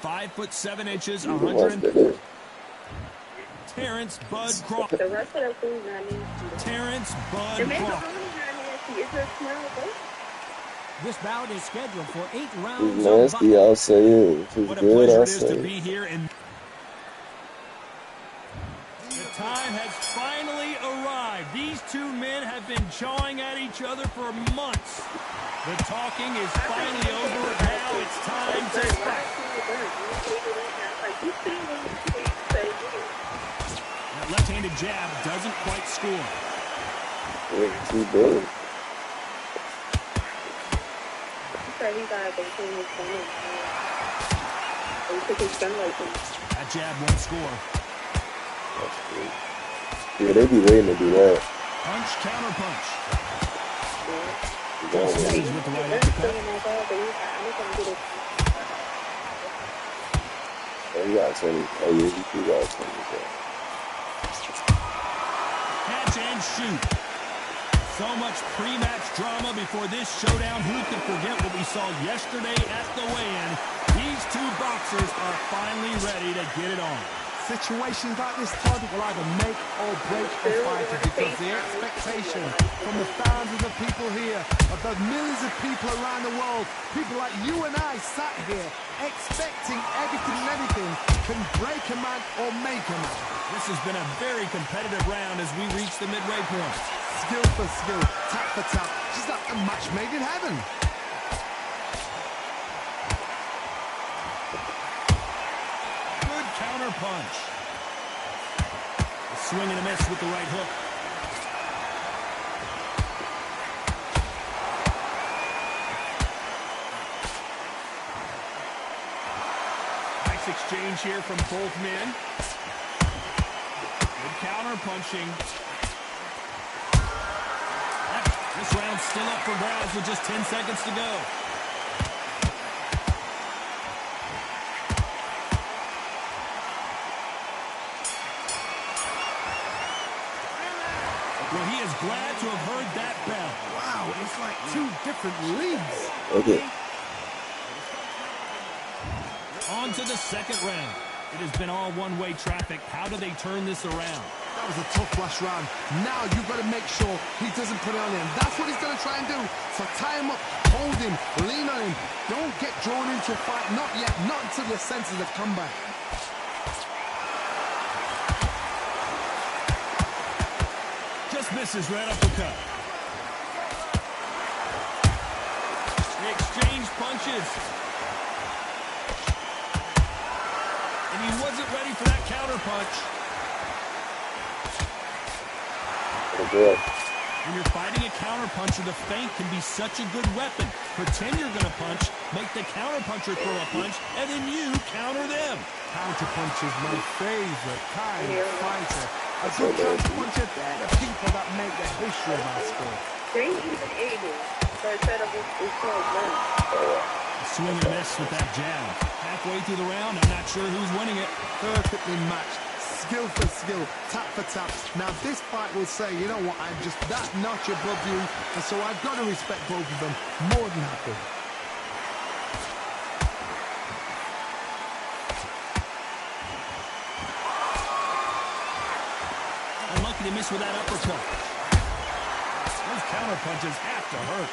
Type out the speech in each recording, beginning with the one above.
5'7", 100. Terrence Bud Crawford. Terrence Bud Crawford. This bout is scheduled for 8 rounds. He's nasty, I'll say it. If What it's a good, pleasure I'll it is say to it. be here. And the time has finally arrived. These two men have been jawing at each other for months. The talking is finally over. Now it's time to fight. That left-handed jab doesn't quite score. Yeah, too big. That jab won't score. That's good. Yeah, they be waiting to do that. Punch, counter punch. Just with the right uppercut. Oh, you got 20. Oh, yeah, you got 20. Catch and shoot. So much pre-match drama before this showdown. Who could forget what we saw yesterday at the weigh-in? These two boxers are finally ready to get it on. Situations like this, Todd, will either make or break a fighter, because the expectation from the thousands of people here, of the millions of people around the world, people like you and I sat here expecting everything and anything, can break a man or make a man. This has been a very competitive round as we reach the midway point. Skill for skill, tap for tap, just like a match made in heaven. Good counter punch. A swing and a miss with the right hook. Nice exchange here from both men. Good counter punching. This round's still up for grabs with just 10 seconds to go. Well, he is glad to have heard that bell. Wow, it's like two different leagues. Okay. On to the second round. It has been all one-way traffic. How do they turn this around? That was a tough last round. Now you've got to make sure he doesn't put it on him. That's what he's going to try and do. So tie him up, hold him, lean on him. Don't get drawn into a fight. Not yet. Not until your senses have come back. Just misses right uppercut. They exchange punches. And he wasn't ready for that counter punch. When you're fighting a counter puncher, the feint can be such a good weapon. Pretend you're going to punch, make the counter puncher throw a punch, and then you counter them. Counter punch is my favorite kind of fighter. A good counter puncher, they're the people that make the history of our sport. They even able, so instead of it's called Swing and a miss with that jab. Halfway through the round, I'm not sure who's winning it. Perfectly matched. Skill for skill, tap for tap. Now this fight will say, you know what, I'm just that notch above you, and so I've got to respect both of them. More than happy. Unlucky to miss with that uppercut. Those counter punches have to hurt.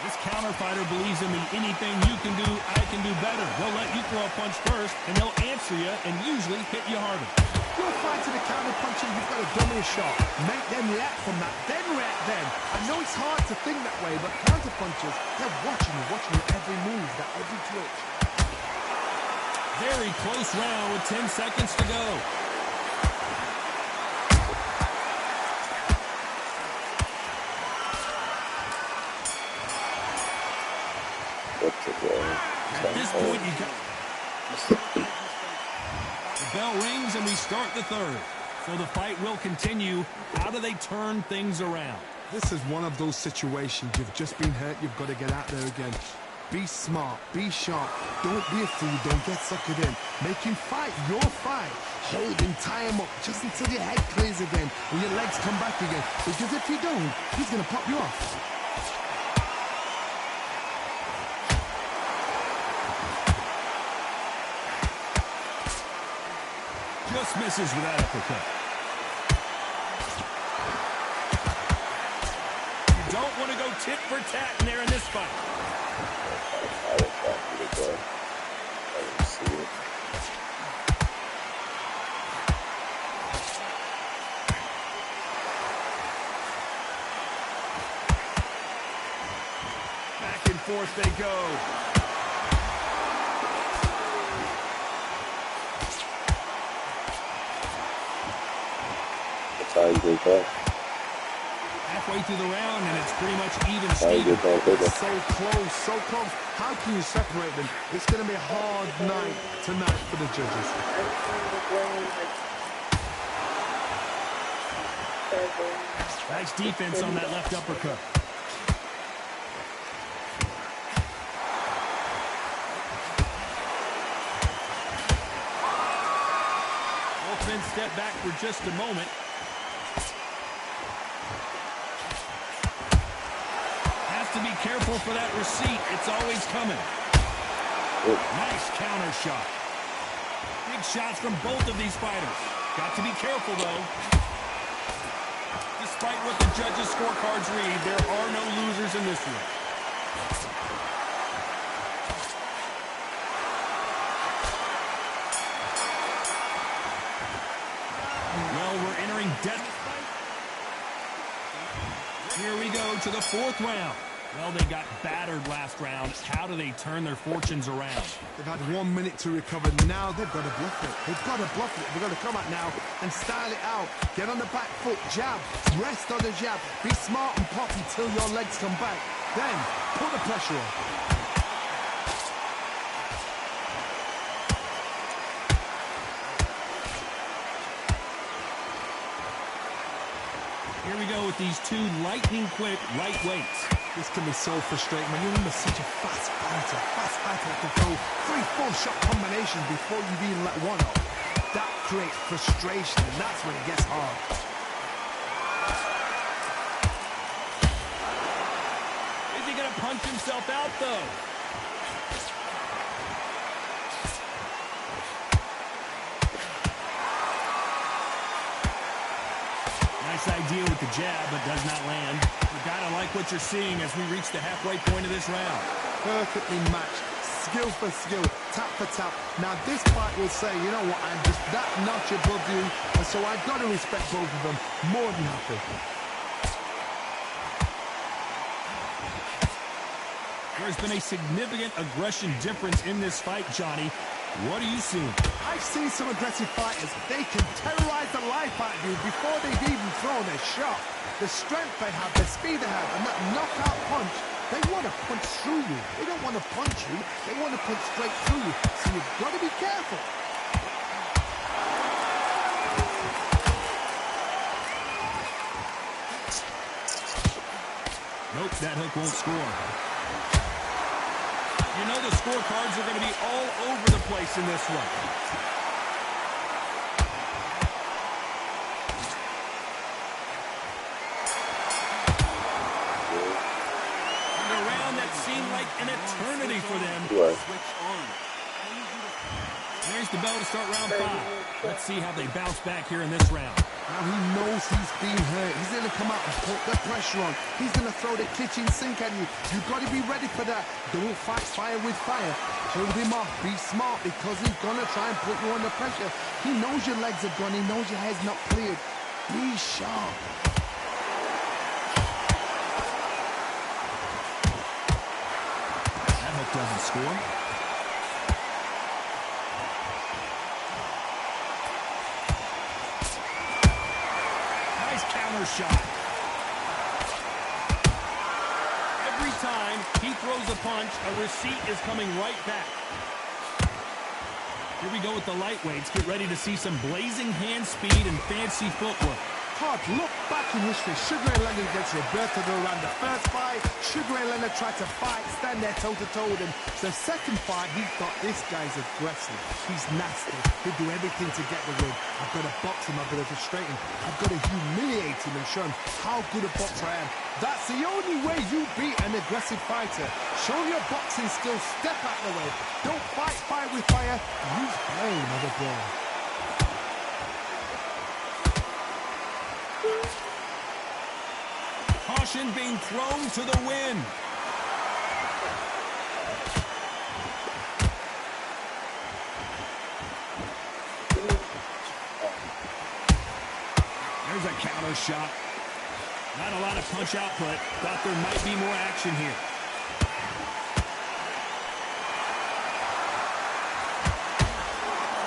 This counter fighter believes in me. Anything you can do, I can do better. They'll let you throw a punch first, and they'll answer you and usually hit you harder. You're fighting a counter puncher, you've got to dummy a shot. Make them react from that, then react then. I know it's hard to think that way, but counter punchers, they're watching you every move, that every twitch. Very close round with 10 seconds to go. At this point, you got... The bell rings and we start the third. So the fight will continue. How do they turn things around? This is one of those situations. You've just been hurt. You've got to get out there again. Be smart. Be sharp. Don't be a fool. Don't get suckered in. Make him fight your fight. Hold him. Tie him up just until your head clears again and your legs come back again. Because if you don't, he's going to pop you off. Just misses with that uppercut. You don't want to go tit for tat in there in this fight. Back and forth they go. How you get that? Halfway through the round, and it's pretty much even Steven. So close, so close. How can you separate them? It's going to be a hard night tonight for the judges. Nice defense on that left uppercut. Both men step back for just a moment. To be careful for that receipt. It's always coming. Nice counter shot. Big shots from both of these fighters. Got to be careful, though. Despite what the judges' scorecards read, there are no losers in this one. Well, we're entering death. Here we go to the fourth round. Well, they got battered last round. How do they turn their fortunes around? They've had 1 minute to recover. Now they've got to bluff it. They've got to bluff it. They've got to come out now and style it out. Get on the back foot, jab, rest on the jab. Be smart and pop until your legs come back. Then put the pressure on. Here we go with these two lightning-quick lightweights. This can be so frustrating when you're under such a fast fighter that can throw 3-4 shot combinations before you've even let one up. That creates frustration, and that's when it gets hard. Is he going to punch himself out, though? Nice idea with the jab, but does not land. You gotta like what you're seeing as we reach the halfway point of this round. Perfectly matched, skill for skill, tap for tap. Now this fight will say, you know what, I'm just that notch above you, and so I've got to respect both of them. More than happy. There's been a significant aggression difference in this fight, Johnny. What are you seeing? I've seen some aggressive fighters. They can terrorize the life out of you before they've even thrown a shot. The strength they have, the speed they have, and that knockout punch, they want to punch through you. They don't want to punch you. They want to punch straight through you. So you've got to be careful. Nope, that hook won't score. You know the scorecards are going to be all over the place in this one. And a round that seemed like an eternity for them. Switch on. There's the bell to start round 5. Let's see how they bounce back here in this round. Now he knows he's being hurt. He's going to come out and put the pressure on. He's going to throw the kitchen sink at you. You've got to be ready for that. Don't fight fire with fire. Hold him off. Be smart because he's going to try and put you under pressure. He knows your legs are gone. He knows your head's not cleared. Be sharp. That hook doesn't score. Shot. Every time he throws a punch, a receipt is coming right back. Here we go with the lightweights. Get ready to see some blazing hand speed and fancy footwork. Hard, look back in history. Sugar Ray Leonard against Roberto Duran. The first fight, Sugar Ray Leonard tried to fight, stand there toe-to-toe with him. The second fight, he thought this guy's aggressive. He's nasty. He'll do everything to get the win. I've got to box him. I've got to frustrate him. I've got to humiliate him and show him how good a boxer I am. That's the only way you beat an aggressive fighter. Show your boxing skills. Step out of the way. Don't fight fire with fire. Use blame of a ball. Caution being thrown to the wind. There's a counter shot. Not a lot of punch output. Thought there might be more action here.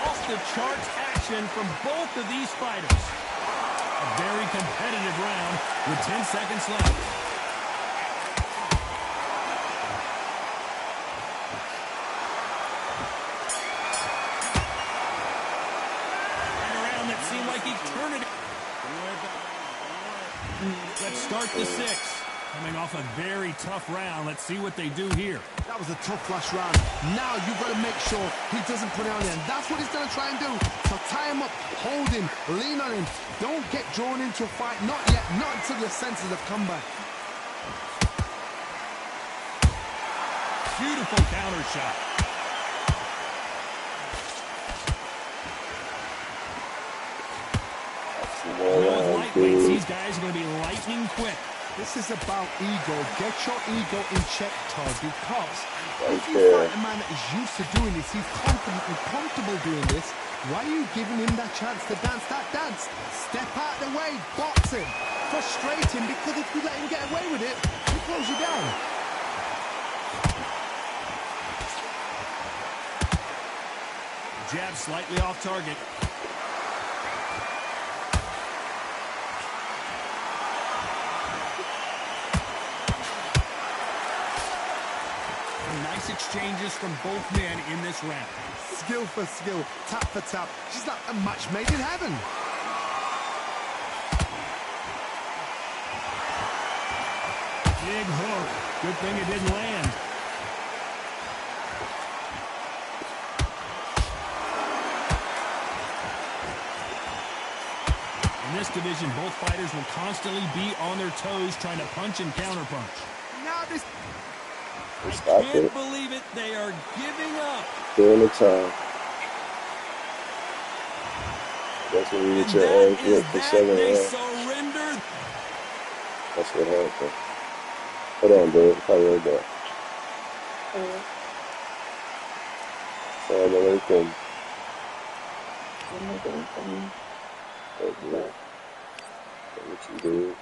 Off the charts action from both of these fighters. A very competitive round with 10 seconds left. And a round that seemed like he turned it. Let's start the sixth. Coming off a very tough round. Let's see what they do here. That was a tough last round. Now you've got to make sure he doesn't put it on the end. That's what he's going to try and do. So tie him up, hold him, lean on him. Don't get drawn into a fight. Not yet. Not until your senses have come back. Beautiful counter shot. Lightweights, these guys are going to be lightning quick. This is about ego. Get your ego in check, Todd, because if you fight a man that is used to doing this, he's confident and comfortable doing this, why are you giving him that chance to dance that dance? Step out of the way, box him, frustrate him, because if you let him get away with it, he throws you down. Jab slightly off target. Nice exchanges from both men in this round. Skill for skill, tap for tap. Just like a match made in heaven. Big hook. Good thing it didn't land. In this division, both fighters will constantly be on their toes trying to punch and counterpunch. Now this... I can't believe it. They are giving up. During the time. That's when you get your ass whipped for 7 They rounds. surrendered. That's what happened. Hold on, dude. Probably right back. Assalamu alaikum. Thank you. What you did.